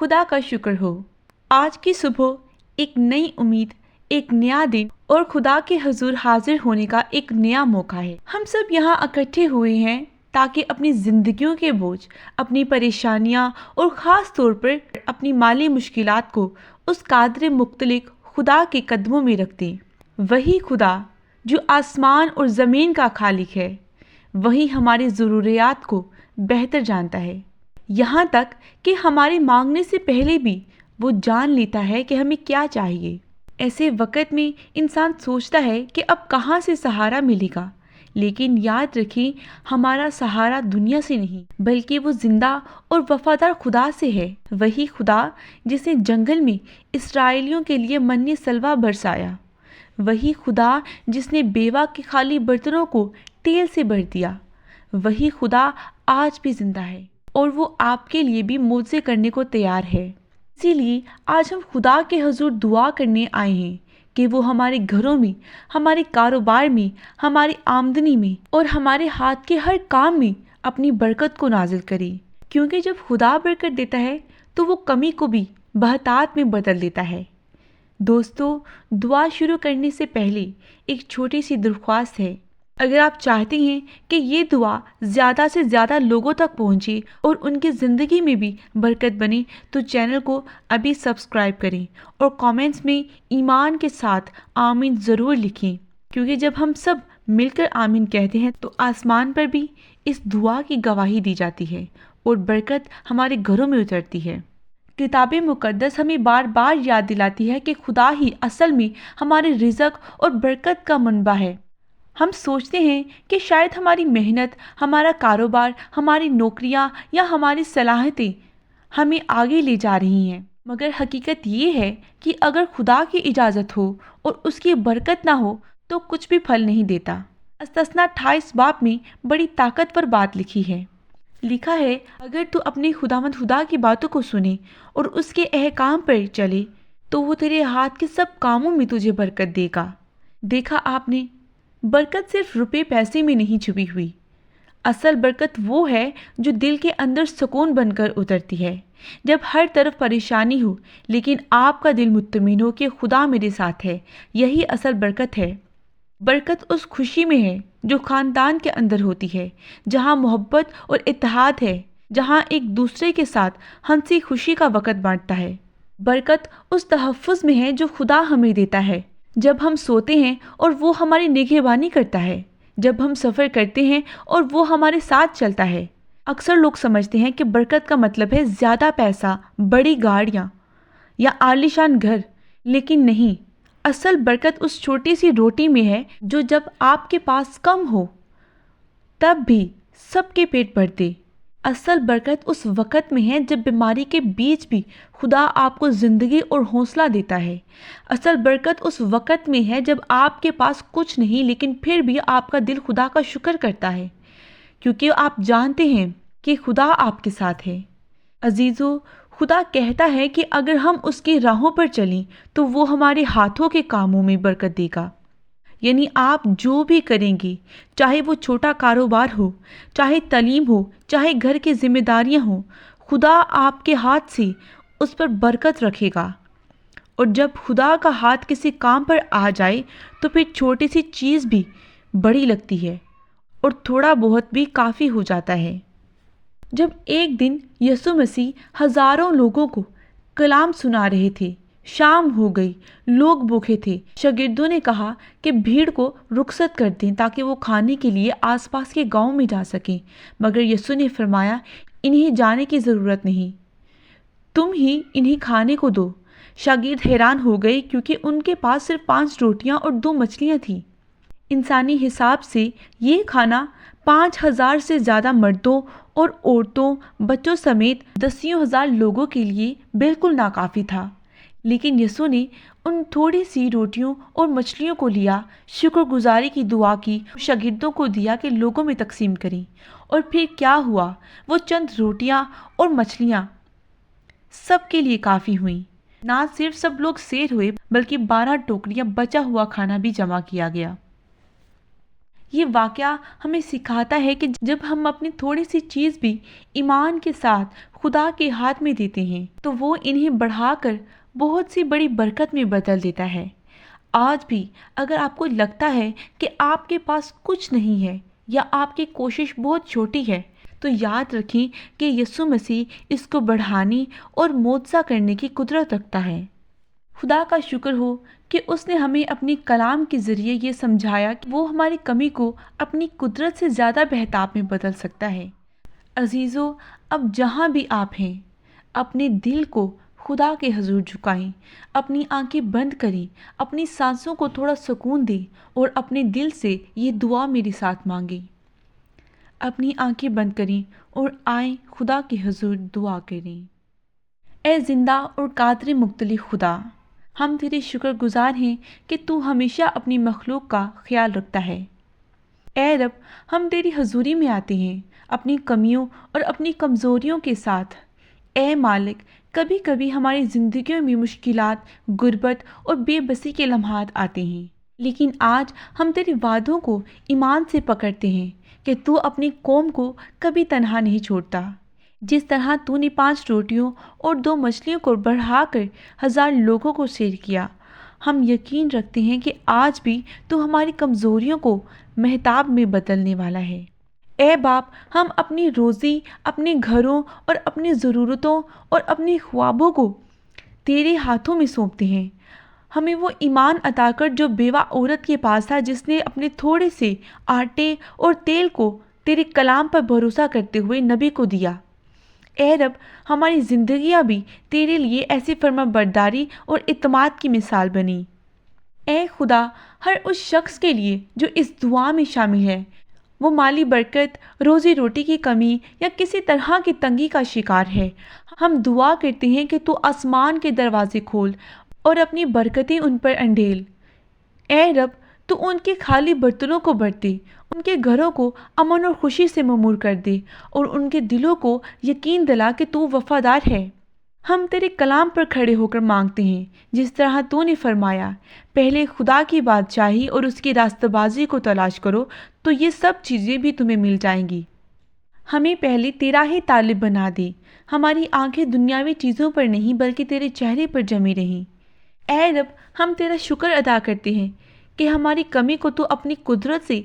خدا کا شکر ہو۔ آج کی صبح ایک نئی امید، ایک نیا دن اور خدا کے حضور حاضر ہونے کا ایک نیا موقع ہے۔ ہم سب یہاں اکٹھے ہوئے ہیں تاکہ اپنی زندگیوں کے بوجھ، اپنی پریشانیاں اور خاص طور پر اپنی مالی مشکلات کو اس قادر مطلق خدا کے قدموں میں رکھ دیں۔ وہی خدا جو آسمان اور زمین کا خالق ہے، وہی ہماری ضروریات کو بہتر جانتا ہے، یہاں تک کہ ہمارے مانگنے سے پہلے بھی وہ جان لیتا ہے کہ ہمیں کیا چاہیے۔ ایسے وقت میں انسان سوچتا ہے کہ اب کہاں سے سہارا ملے گا، لیکن یاد رکھیں ہمارا سہارا دنیا سے نہیں بلکہ وہ زندہ اور وفادار خدا سے ہے۔ وہی خدا جس نے جنگل میں اسرائیلیوں کے لیے من سلوہ برسایا، وہی خدا جس نے بیوہ کے خالی برتنوں کو تیل سے بھر دیا، وہی خدا آج بھی زندہ ہے اور وہ آپ کے لیے بھی معجزے کرنے کو تیار ہے۔ اسی لیے آج ہم خدا کے حضور دعا کرنے آئے ہیں کہ وہ ہمارے گھروں میں، ہمارے کاروبار میں، ہماری آمدنی میں اور ہمارے ہاتھ کے ہر کام میں اپنی برکت کو نازل کرے، کیونکہ جب خدا برکت دیتا ہے تو وہ کمی کو بھی بہتات میں بدل دیتا ہے۔ دوستو، دعا شروع کرنے سے پہلے ایک چھوٹی سی درخواست ہے۔ اگر آپ چاہتے ہیں کہ یہ دعا زیادہ سے زیادہ لوگوں تک پہنچے اور ان کی زندگی میں بھی برکت بنے تو چینل کو ابھی سبسکرائب کریں اور کامنٹس میں ایمان کے ساتھ آمین ضرور لکھیں، کیونکہ جب ہم سب مل کر آمین کہتے ہیں تو آسمان پر بھی اس دعا کی گواہی دی جاتی ہے اور برکت ہمارے گھروں میں اترتی ہے۔ کتاب مقدس ہمیں بار بار یاد دلاتی ہے کہ خدا ہی اصل میں ہمارے رزق اور برکت کا منبع ہے۔ ہم سوچتے ہیں کہ شاید ہماری محنت، ہمارا کاروبار، ہماری نوکریاں یا ہماری صلاحیتیں ہمیں آگے لے جا رہی ہیں، مگر حقیقت یہ ہے کہ اگر خدا کی اجازت ہو اور اس کی برکت نہ ہو تو کچھ بھی پھل نہیں دیتا۔ استثنا 28 باب میں بڑی طاقتور بات لکھی ہے۔ لکھا ہے، اگر تو اپنے خداوند خدا کی باتوں کو سنے اور اس کے احکام پر چلے تو وہ تیرے ہاتھ کے سب کاموں میں تجھے برکت دے گا۔ دیکھا آپ نے، برکت صرف روپے پیسے میں نہیں چھپی ہوئی۔ اصل برکت وہ ہے جو دل کے اندر سکون بن کر اترتی ہے۔ جب ہر طرف پریشانی ہو لیکن آپ کا دل مطمئن ہو کہ خدا میرے ساتھ ہے، یہی اصل برکت ہے۔ برکت اس خوشی میں ہے جو خاندان کے اندر ہوتی ہے، جہاں محبت اور اتحاد ہے، جہاں ایک دوسرے کے ساتھ ہنسی خوشی کا وقت بانٹتا ہے۔ برکت اس تحفظ میں ہے جو خدا ہمیں دیتا ہے جب ہم سوتے ہیں اور وہ ہماری نگہبانی کرتا ہے، جب ہم سفر کرتے ہیں اور وہ ہمارے ساتھ چلتا ہے۔ اکثر لوگ سمجھتے ہیں کہ برکت کا مطلب ہے زیادہ پیسہ، بڑی گاڑیاں یا عالیشان گھر، لیکن نہیں۔ اصل برکت اس چھوٹی سی روٹی میں ہے جو جب آپ کے پاس کم ہو تب بھی سب کے پیٹ بھر دے۔ اصل برکت اس وقت میں ہے جب بیماری کے بیچ بھی خدا آپ کو زندگی اور حوصلہ دیتا ہے۔ اصل برکت اس وقت میں ہے جب آپ کے پاس کچھ نہیں لیکن پھر بھی آپ کا دل خدا کا شکر کرتا ہے، کیونکہ آپ جانتے ہیں کہ خدا آپ کے ساتھ ہے۔ عزیزو، خدا کہتا ہے کہ اگر ہم اس کی راہوں پر چلیں تو وہ ہمارے ہاتھوں کے کاموں میں برکت دے گا۔ یعنی آپ جو بھی کریں گے، چاہے وہ چھوٹا کاروبار ہو، چاہے تعلیم ہو، چاہے گھر کی ذمہ داریاں ہوں، خدا آپ کے ہاتھ سے اس پر برکت رکھے گا۔ اور جب خدا کا ہاتھ کسی کام پر آ جائے تو پھر چھوٹی سی چیز بھی بڑی لگتی ہے اور تھوڑا بہت بھی کافی ہو جاتا ہے۔ جب ایک دن یسوع مسیح ہزاروں لوگوں کو کلام سنا رہے تھے، شام ہو گئی، لوگ بھوکے تھے، شاگردوں نے کہا کہ بھیڑ کو رخصت کر دیں تاکہ وہ کھانے کے لیے آس پاس کے گاؤں میں جا سکیں، مگر یسوع نے فرمایا، انہیں جانے کی ضرورت نہیں، تم ہی انہیں کھانے کو دو۔ شاگرد حیران ہو گئے کیونکہ ان کے پاس صرف 5 روٹیاں اور 2 مچھلیاں تھیں۔ انسانی حساب سے یہ کھانا 5000 سے زیادہ مردوں اور عورتوں، بچوں سمیت 10,000 لوگوں کے لیے بالکل ناکافی تھا۔ لیکن یسوع نے ان تھوڑی سی روٹیوں اور مچھلیوں کو لیا، شکر گزاری کی دعا کی، شاگردوں کو دیا کہ لوگوں میں تقسیم کریں، اور پھر کیا ہوا؟ وہ چند روٹیاں اور مچھلیاں سب کے لیے کافی ہوئیں۔ نہ صرف سب لوگ سیر ہوئے بلکہ 12 ٹوکریاں بچا ہوا کھانا بھی جمع کیا گیا۔ یہ واقعہ ہمیں سکھاتا ہے کہ جب ہم اپنی تھوڑی سی چیز بھی ایمان کے ساتھ خدا کے ہاتھ میں دیتے ہیں تو وہ انہیں بڑھا کر بہت سی بڑی برکت میں بدل دیتا ہے۔ آج بھی اگر آپ کو لگتا ہے کہ آپ کے پاس کچھ نہیں ہے یا آپ کی کوشش بہت چھوٹی ہے، تو یاد رکھیں کہ یسوع مسیح اس کو بڑھانے اور معجزہ کرنے کی قدرت رکھتا ہے۔ خدا کا شکر ہو کہ اس نے ہمیں اپنی کلام کے ذریعے یہ سمجھایا کہ وہ ہماری کمی کو اپنی قدرت سے زیادہ بہتاب میں بدل سکتا ہے۔ عزیزو، اب جہاں بھی آپ ہیں، اپنے دل کو خدا کے حضور جھکائیں، اپنی آنکھیں بند کریں، اپنی سانسوں کو تھوڑا سکون دیں اور اپنے دل سے یہ دعا میرے ساتھ مانگیں۔ اپنی آنکھیں بند کریں اور آئیں خدا کے حضور دعا کریں۔ اے زندہ اور قادر مختلف خدا، ہم تیرے شکر گزار ہیں کہ تو ہمیشہ اپنی مخلوق کا خیال رکھتا ہے۔ اے رب، ہم تیری حضوری میں آتے ہیں اپنی کمیوں اور اپنی کمزوریوں کے ساتھ۔ اے مالک، کبھی کبھی ہماری زندگیوں میں مشکلات، غربت اور بے بسی کے لمحات آتے ہیں، لیکن آج ہم تیرے وعدوں کو ایمان سے پکڑتے ہیں کہ تو اپنی قوم کو کبھی تنہا نہیں چھوڑتا۔ جس طرح تو نے 5 روٹیوں اور 2 مچھلیوں کو بڑھا کر 1000 لوگوں کو سیر کیا، ہم یقین رکھتے ہیں کہ آج بھی تو ہماری کمزوریوں کو مہتاب میں بدلنے والا ہے۔ اے باپ، ہم اپنی روزی، اپنے گھروں اور اپنی ضرورتوں اور اپنے خوابوں کو تیرے ہاتھوں میں سونپتے ہیں۔ ہمیں وہ ایمان عطا کر جو بیوہ عورت کے پاس تھا، جس نے اپنے تھوڑے سے آٹے اور تیل کو تیرے کلام پر بھروسہ کرتے ہوئے نبی کو دیا۔ اے رب، ہماری زندگیاں بھی تیرے لیے ایسی فرما برداری اور اعتماد کی مثال بنی۔ اے خدا، ہر اس شخص کے لیے جو اس دعا میں شامل ہے، وہ مالی برکت، روزی روٹی کی کمی یا کسی طرح کی تنگی کا شکار ہے، ہم دعا کرتے ہیں کہ تو آسمان کے دروازے کھول اور اپنی برکتیں ان پر انڈھیل۔ اے رب، تو ان کے خالی برتنوں کو بھر دے، ان کے گھروں کو امن اور خوشی سے معمور کر دے اور ان کے دلوں کو یقین دلا کہ تو وفادار ہے۔ ہم تیرے کلام پر کھڑے ہو کر مانگتے ہیں، جس طرح تو نے فرمایا، پہلے خدا کی بادشاہی اور اس کی راستہ بازی کو تلاش کرو تو یہ سب چیزیں بھی تمہیں مل جائیں گی۔ ہمیں پہلے تیرا ہی طالب بنا دے، ہماری آنکھیں دنیاوی چیزوں پر نہیں بلکہ تیرے چہرے پر جمی رہیں۔ اے رب، ہم تیرا شکر ادا کرتے ہیں کہ ہماری کمی کو تو اپنی قدرت سے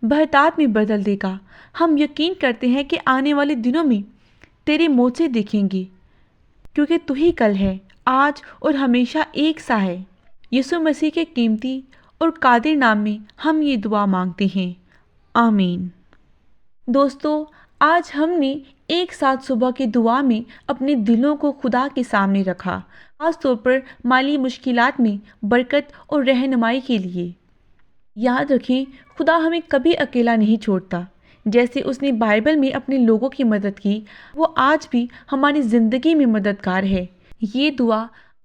بہتات میں بدل دے گا۔ ہم یقین کرتے ہیں کہ آنے والے دنوں میں تیرے معجزے دیکھیں گے، کیونکہ تو ہی کل ہے، آج اور ہمیشہ ایک سا ہے۔ یسوع مسیح کے قیمتی اور قادر نام میں ہم یہ دعا مانگتے ہیں، آمین۔ دوستو، آج ہم نے ایک ساتھ صبح کی دعا میں اپنے دلوں کو خدا کے سامنے رکھا، خاص طور پر مالی مشکلات میں برکت اور رہنمائی کے لیے۔ یاد رکھیں، خدا ہمیں کبھی اکیلا نہیں چھوڑتا۔ جیسے اس نے بائبل میں اپنے لوگوں کی مدد کی، وہ آج بھی ہماری زندگی میں مددگار ہے۔ یہ دعا